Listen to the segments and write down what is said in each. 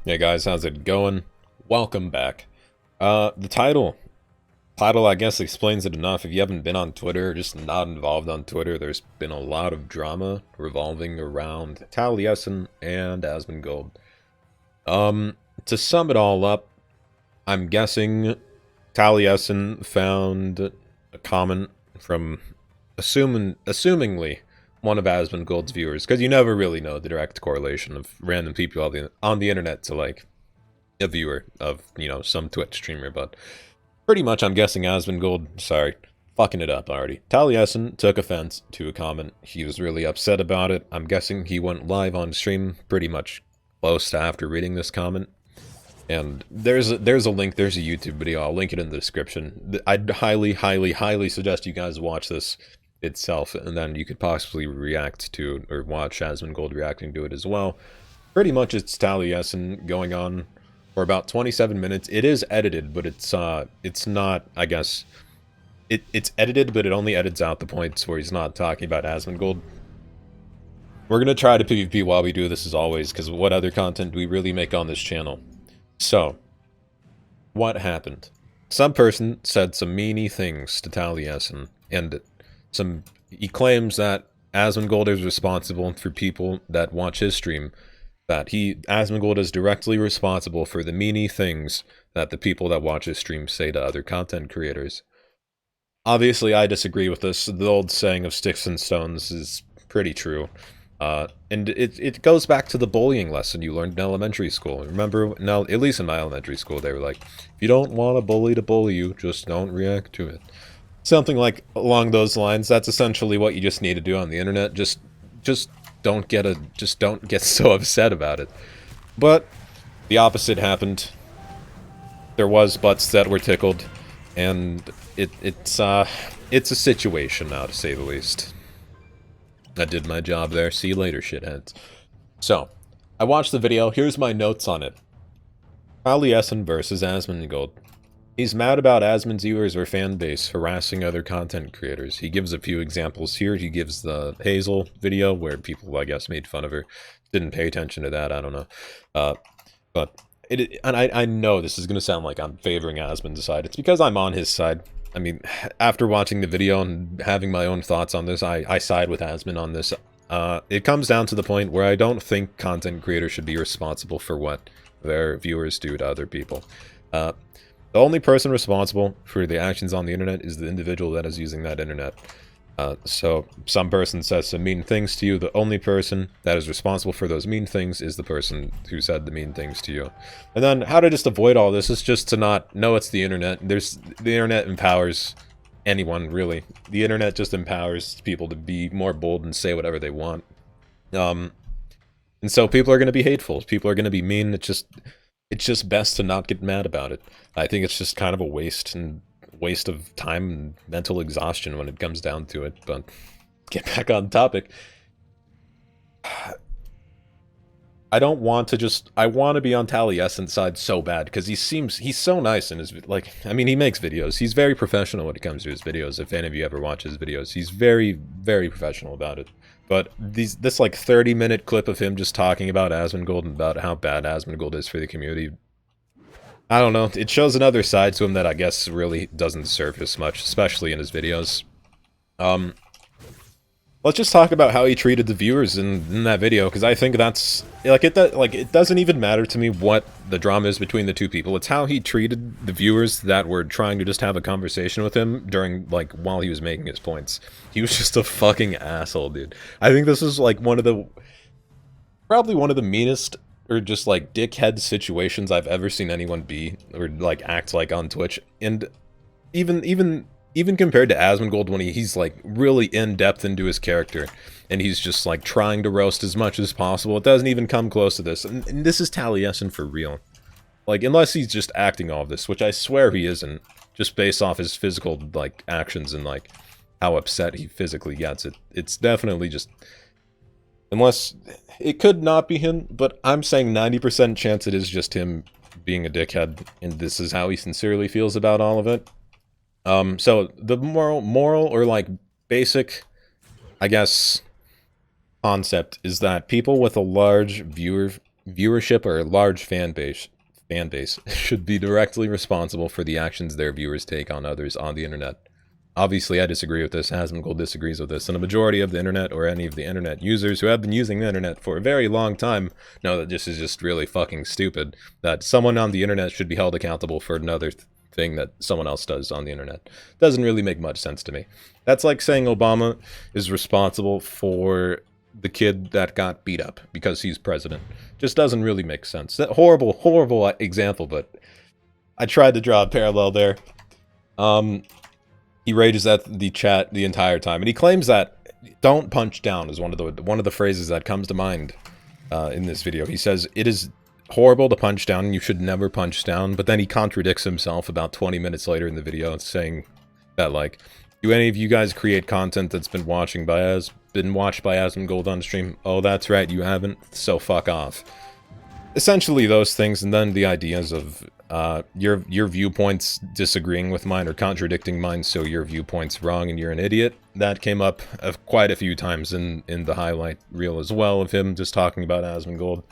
Hey guys, how's it going? Welcome back. The title I guess explains it enough. If you haven't been on Twitter or just not involved on Twitter, there's been a lot of drama revolving around Taliesin and Asmongold. To sum it all up, I'm guessing Taliesin found a comment from assumingly one of Asmongold's viewers, because you never really know the direct correlation of random people on the internet to like a viewer of, some Twitch streamer, but pretty much I'm guessing Asmongold, sorry, fucking it up already. Taliesin took offense to a comment. He was really upset about it. I'm guessing he went live on stream pretty much close to after reading this comment. And there's a link, there's a YouTube video, I'll link it in the description. I'd highly suggest you guys watch this itself, and then you could possibly react to, or watch Asmongold reacting to it as well. Pretty much it's Taliesin going on for about 27 minutes. It is edited, but it's not, I guess, it's edited, but it only edits out the points where he's not talking about Asmongold. We're gonna try to PvP while we do this as always, because what other content do we really make on this channel? So, what happened? Some person said some meany things to Taliesin, and he claims that Asmongold is responsible for people that watch his stream, that Asmongold is directly responsible for the meany things that the people that watch his stream say to other content creators. Obviously, I disagree with this. The old saying of sticks and stones is pretty true. And it goes back to the bullying lesson you learned in elementary school. Remember, now, at least in my elementary school, they were like, if you don't want a bully to bully you, just don't react to it. Something like along those lines. That's essentially what you just need to do on the internet. Just don't get so upset about it. But the opposite happened. There was butts that were tickled, and it's a situation now, to say the least. I did my job there. See you later, shitheads. So, I watched the video. Here's my notes on it. Taliesin versus Asmongold. He's mad about Asmon's viewers or fan base harassing other content creators. He gives a few examples here. He gives the Hazel video where people, I guess, made fun of her. Didn't pay attention to that. I don't know. But I know this is going to sound like I'm favoring Asmon's side. It's because I'm on his side. I mean, after watching the video and having my own thoughts on this, I side with Asmon on this. It comes down to the point where I don't think content creators should be responsible for what their viewers do to other people. The only person responsible for the actions on the internet is the individual that is using that internet. So, some person says some mean things to you, the only person that is responsible for those mean things is the person who said the mean things to you. And then, how to just avoid all this is just to not know it's the internet. The internet empowers anyone, really. The internet just empowers people to be more bold and say whatever they want. And so people are going to be hateful, people are going to be mean. It's just best to not get mad about it. I think it's just kind of a waste of time and mental exhaustion when it comes down to it. But get back on topic. I don't want to I want to be on Taliesin's side so bad, because he's so nice in his, like, I mean, he makes videos. He's very professional when it comes to his videos. If any of you ever watch his videos, he's very, very professional about it. But this like 30-minute clip of him just talking about Asmongold and about how bad Asmongold is for the community, I don't know, it shows another side to him that I guess really doesn't surface much, especially in his videos. Let's just talk about how he treated the viewers in that video, because I think that's, it doesn't even matter to me what the drama is between the two people. It's how he treated the viewers that were trying to just have a conversation with him during, like, while he was making his points. He was just a fucking asshole, dude. I think this is, like, probably one of the meanest, or just, like, dickhead situations I've ever seen anyone be, or, like, act like on Twitch. And even compared to Asmongold, when he's like really in-depth into his character, and he's just like trying to roast as much as possible, it doesn't even come close to this. And this is Taliesin for real. Like, unless he's just acting all of this, which I swear he isn't, just based off his physical, like, actions and, like, how upset he physically gets. It's definitely just... Unless... It could not be him, but I'm saying 90% chance it is just him being a dickhead, and this is how he sincerely feels about all of it. So the moral or like basic, I guess, concept is that people with a large viewer viewership or a large fan base should be directly responsible for the actions their viewers take on others on the internet. Obviously, I disagree with this. Asmongold disagrees with this, and a majority of the internet, or any of the internet users who have been using the internet for a very long time, know that this is just really fucking stupid. That someone on the internet should be held accountable for another thing that someone else does on the internet. Doesn't really make much sense to me. That's like saying Obama is responsible for the kid that got beat up because he's president. Just doesn't really make sense. That horrible example, but I tried to draw a parallel there. He rages at the chat the entire time, and he claims that "don't punch down" is one of the phrases that comes to mind in this video. He says it is horrible to punch down, and you should never punch down. But then he contradicts himself about 20 minutes later in the video, saying that, like, do any of you guys create content that's been watched by Asmongold on stream? Oh, that's right, you haven't. So fuck off. Essentially those things, and then the ideas of your viewpoints disagreeing with mine or contradicting mine, so your viewpoint's wrong and you're an idiot. That came up quite a few times in the highlight reel as well, of him just talking about Asmongold.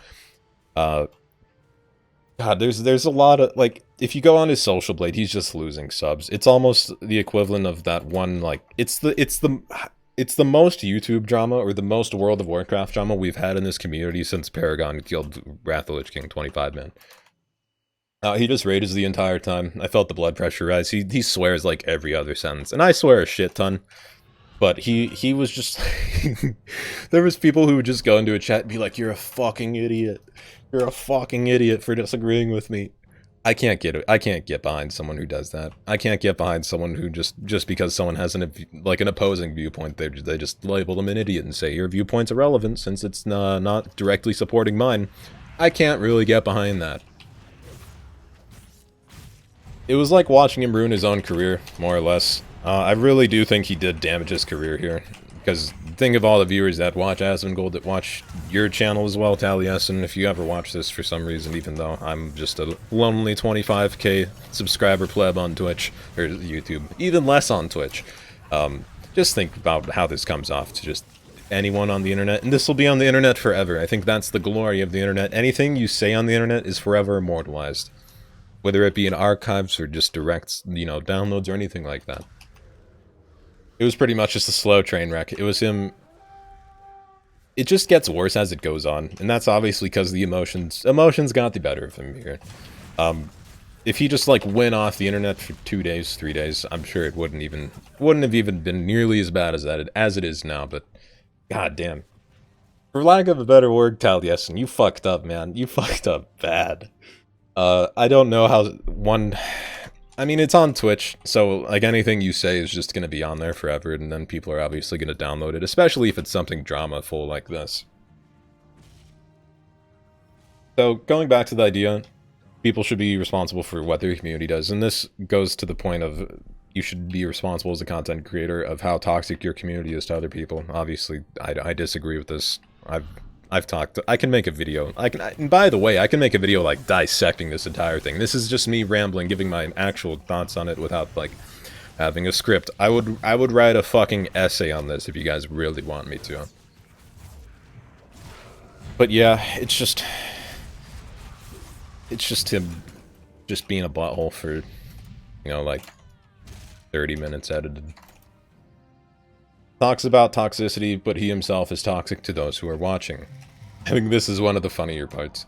God, there's a lot of, like, if you go on his social blade, he's just losing subs. It's almost the equivalent of that one, like, it's the most YouTube drama, or the most World of Warcraft drama we've had in this community since Paragon killed Wrath of the Lich King 25 man. He just rages the entire time. I felt the blood pressure rise. He swears like every other sentence, and I swear a shit ton. But he was just there was people who would just go into a chat and be like, "You're a fucking idiot. You're a fucking idiot for disagreeing with me." I can't get behind someone who does that. I can't get behind someone who just because someone has an opposing viewpoint, they just label them an idiot and say your viewpoint's irrelevant since it's not directly supporting mine. I can't really get behind that. It was like watching him ruin his own career, more or less. I really do think he did damage his career here. Because think of all the viewers that watch Asmongold, that watch your channel as well, Taliesin. If you ever watch this for some reason, even though I'm just a lonely 25k subscriber pleb on Twitch, or YouTube, even less on Twitch. Just think about how this comes off to just anyone on the internet, and this will be on the internet forever. I think that's the glory of the internet. Anything you say on the internet is forever immortalized. Whether it be in archives or just direct, downloads or anything like that. It was pretty much just a slow train wreck. It was him. It just gets worse as it goes on, and that's obviously because the emotions got the better of him here. If he just like went off the internet for 2 days, 3 days, I'm sure it wouldn't have even been nearly as bad as it is now. But god damn, for lack of a better word, Taliesin, you fucked up, man. You fucked up bad. I don't know how I mean, it's on Twitch, so, like, anything you say is just gonna be on there forever, and then people are obviously gonna download it, especially if it's something drama-full like this. So, going back to the idea, people should be responsible for what their community does, and this goes to the point of you should be responsible as a content creator of how toxic your community is to other people. Obviously, I disagree with this. I've talked. I can make a video. And by the way, I can make a video like dissecting this entire thing. This is just me rambling, giving my actual thoughts on it without like having a script. I would write a fucking essay on this if you guys really want me to. But yeah, it's just him just being a butthole for, like 30 minutes edited. Talks about toxicity, but he himself is toxic to those who are watching. I think this is one of the funnier parts.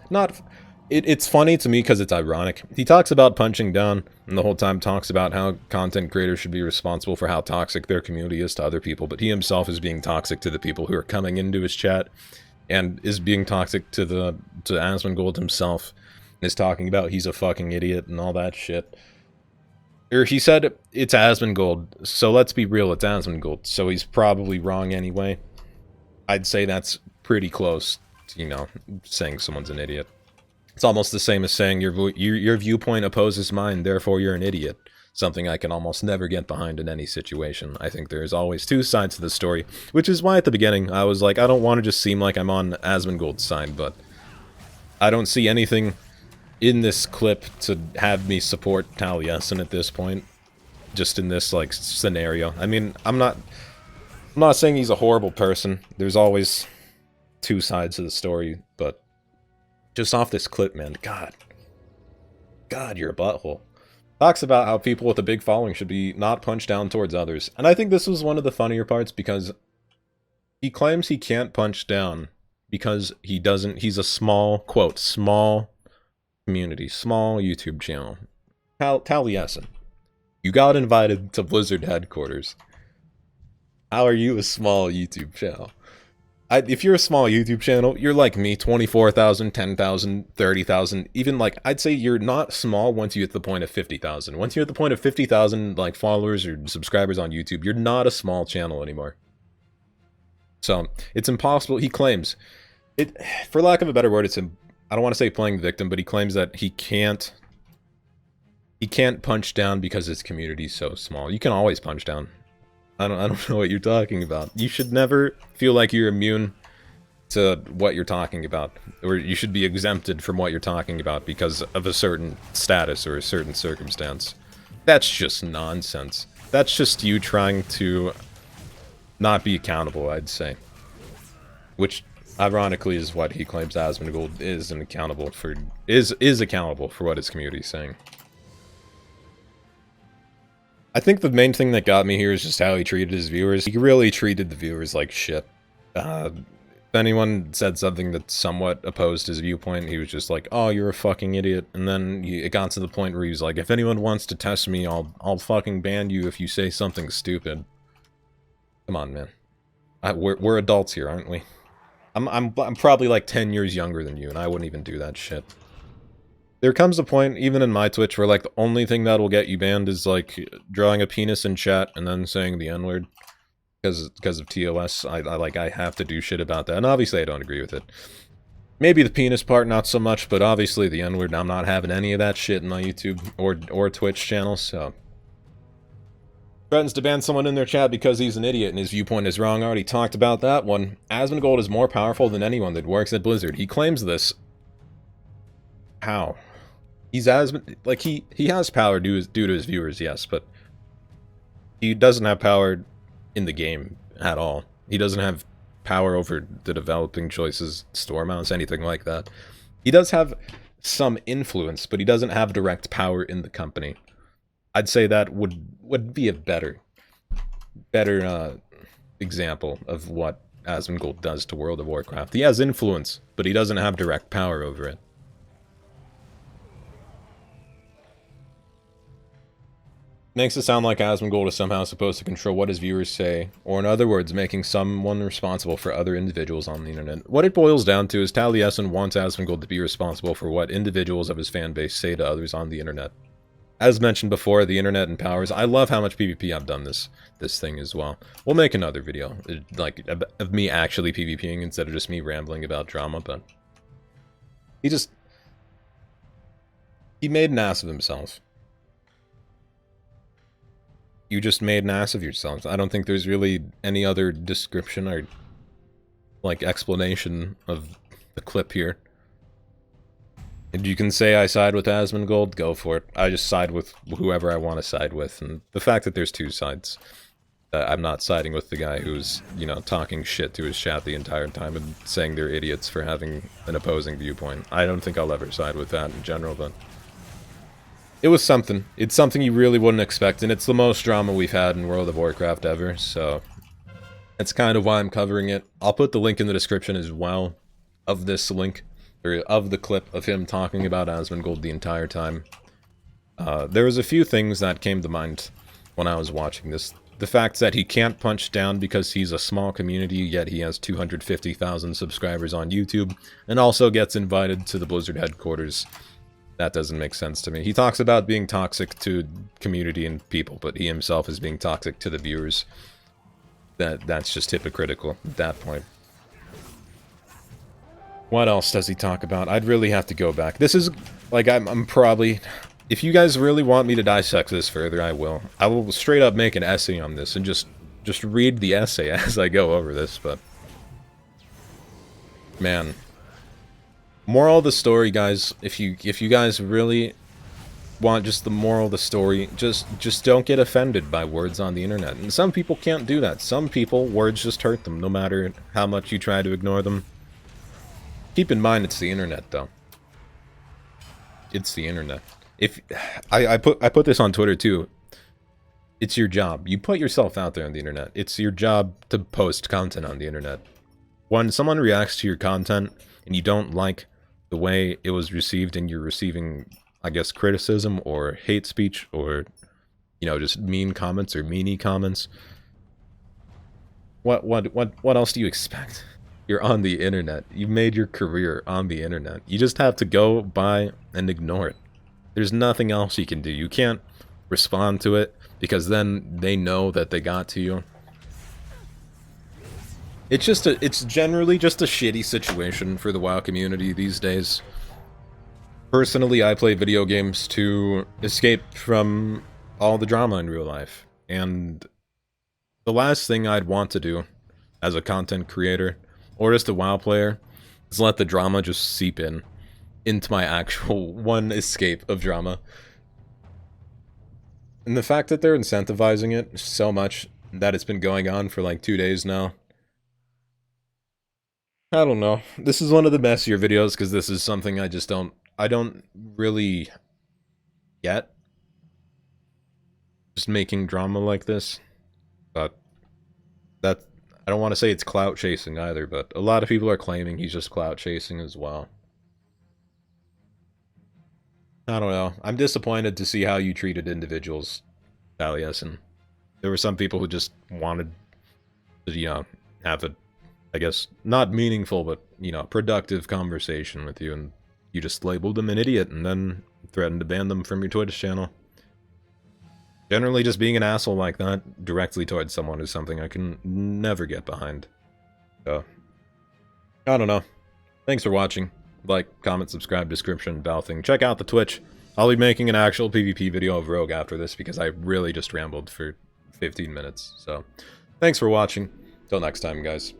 It's funny to me because it's ironic. He talks about punching down, and the whole time talks about how content creators should be responsible for how toxic their community is to other people, but he himself is being toxic to the people who are coming into his chat, and is being toxic to Asmongold himself, and is talking about he's a fucking idiot and all that shit. Or he said it's Asmongold, so let's be real, it's Asmongold, so he's probably wrong anyway. I'd say that's pretty close to, saying someone's an idiot. It's almost the same as saying your viewpoint opposes mine, therefore you're an idiot. Something I can almost never get behind in any situation. I think there's always two sides to the story, which is why at the beginning I was like, I don't want to just seem like I'm on Asmongold's side, but I don't see anything in this clip to have me support Taliesin at this point, just in this like scenario. I mean, I'm not saying he's a horrible person. There's always two sides to the story, but Just off this clip, man. God, you're a butthole. Talks about how people with a big following should be not punched down towards others. And I think this was one of the funnier parts because he claims he can't punch down because he's a small, quote, small community, small YouTube channel. Taliesin, you got invited to Blizzard headquarters. How are you a small YouTube channel? If you're a small YouTube channel, you're like me, 24,000, 10,000, 30,000, even like, I'd say you're not small once you hit the point of 50,000. Once you hit the point of 50,000 like followers or subscribers on YouTube, you're not a small channel anymore. So, it's impossible, he claims, for lack of a better word, I don't want to say playing the victim, but he claims that he can't punch down because his community's so small. You can always punch down. I don't know what you're talking about. You should never feel like you're immune to what you're talking about. Or you should be exempted from what you're talking about because of a certain status or a certain circumstance. That's just nonsense. That's just you trying to not be accountable, I'd say. Which, ironically, is what he claims Asmongold is accountable for what his community is saying. I think the main thing that got me here is just how he treated his viewers. He really treated the viewers like shit. If anyone said something that somewhat opposed his viewpoint, he was just like, oh, you're a fucking idiot. And then it got to the point where he was like, if anyone wants to test me, I'll fucking ban you if you say something stupid. Come on, man. We're adults here, aren't we? I'm probably like 10 years younger than you, and I wouldn't even do that shit. There comes a point, even in my Twitch, where, like, the only thing that'll get you banned is, like, drawing a penis in chat and then saying the N-word. Because of TOS, I have to do shit about that. And obviously I don't agree with it. Maybe the penis part, not so much, but obviously the N-word, I'm not having any of that shit in my YouTube or Twitch channel, so... Threatens to ban someone in their chat because he's an idiot and his viewpoint is wrong. I already talked about that one. Asmongold is more powerful than anyone that works at Blizzard. He claims this. How? He's like, he has power due to his viewers, yes, but he doesn't have power in the game at all. He doesn't have power over the developing choices, store mounts, anything like that. He does have some influence, but he doesn't have direct power in the company. I'd say that would be a better example of what Asmongold does to World of Warcraft. He has influence, but he doesn't have direct power over it. Makes it sound like Asmongold is somehow supposed to control what his viewers say, or in other words, making someone responsible for other individuals on the internet. What it boils down to is Taliesin wants Asmongold to be responsible for what individuals of his fanbase say to others on the internet. As mentioned before, the internet empowers. I love how much PvP I've done this thing as well. We'll make another video, like, of me actually PvPing instead of just me rambling about drama, but... He made an ass of himself. You just made an ass of yourself. I don't think there's really any other description or, like, explanation of the clip here. And you can say I side with Asmongold, go for it. I just side with whoever I want to side with. And the fact that there's two sides, I'm not siding with the guy who's, you know, talking shit to his chat the entire time and saying they're idiots for having an opposing viewpoint. I don't think I'll ever side with that in general, but... It was something. It's something you really wouldn't expect, and it's the most drama we've had in World of Warcraft ever, so... That's kind of why I'm covering it. I'll put the link in the description as well of this link, or of the clip of him talking about Asmongold the entire time. There was a few things that came to mind when I was watching this. The fact that he can't punch down because he's a small community, yet he has 250,000 subscribers on YouTube, and also gets invited to the Blizzard headquarters. That doesn't make sense to me. He talks about being toxic to community and people, but he himself is being toxic to the viewers. That's just hypocritical at that point. What else does he talk about? I'd really have to go back. This is, like, I'm probably... If you guys really want me to dissect this further, I will. I will straight up make an essay on this and just read the essay as I go over this, but... Man... Moral of the story, guys, if you guys really want just the moral of the story, just don't get offended by words on the internet. And some people can't do that. Some people, words just hurt them, no matter how much you try to ignore them. Keep in mind it's the internet, though. It's the internet. If I put this on Twitter too. It's your job. You put yourself out there on the internet. It's your job to post content on the internet. When someone reacts to your content and you don't like the way it was received and you're receiving, I guess, criticism or hate speech or, you know, just mean comments or meanie comments, what else do you expect? You're on the internet. You made your career on the internet. You just have to go by and ignore it. There's nothing else you can do. You can't respond to it, because then they know that they got to you. It's generally just a shitty situation for the WoW community these days. Personally, I play video games to escape from all the drama in real life. And the last thing I'd want to do as a content creator, or just a WoW player, is let the drama just seep into my actual one escape of drama. And the fact that they're incentivizing it so much that it's been going on for like 2 days now. I don't know. This is one of the messier videos because this is something I don't really get. Just making drama like this. But I don't want to say it's clout chasing either, but a lot of people are claiming he's just clout chasing as well. I don't know. I'm disappointed to see how you treated individuals, Taliesin. There were some people who just wanted to, you know, have a, I guess, not meaningful, but, you know, productive conversation with you, and you just labeled them an idiot and then threatened to ban them from your Twitch channel. Generally, just being an asshole like that directly towards someone is something I can never get behind. So, I don't know. Thanks for watching. Like, comment, subscribe, description, bell thing. Check out the Twitch. I'll be making an actual PvP video of Rogue after this because I really just rambled for 15 minutes. So, thanks for watching. Till next time, guys.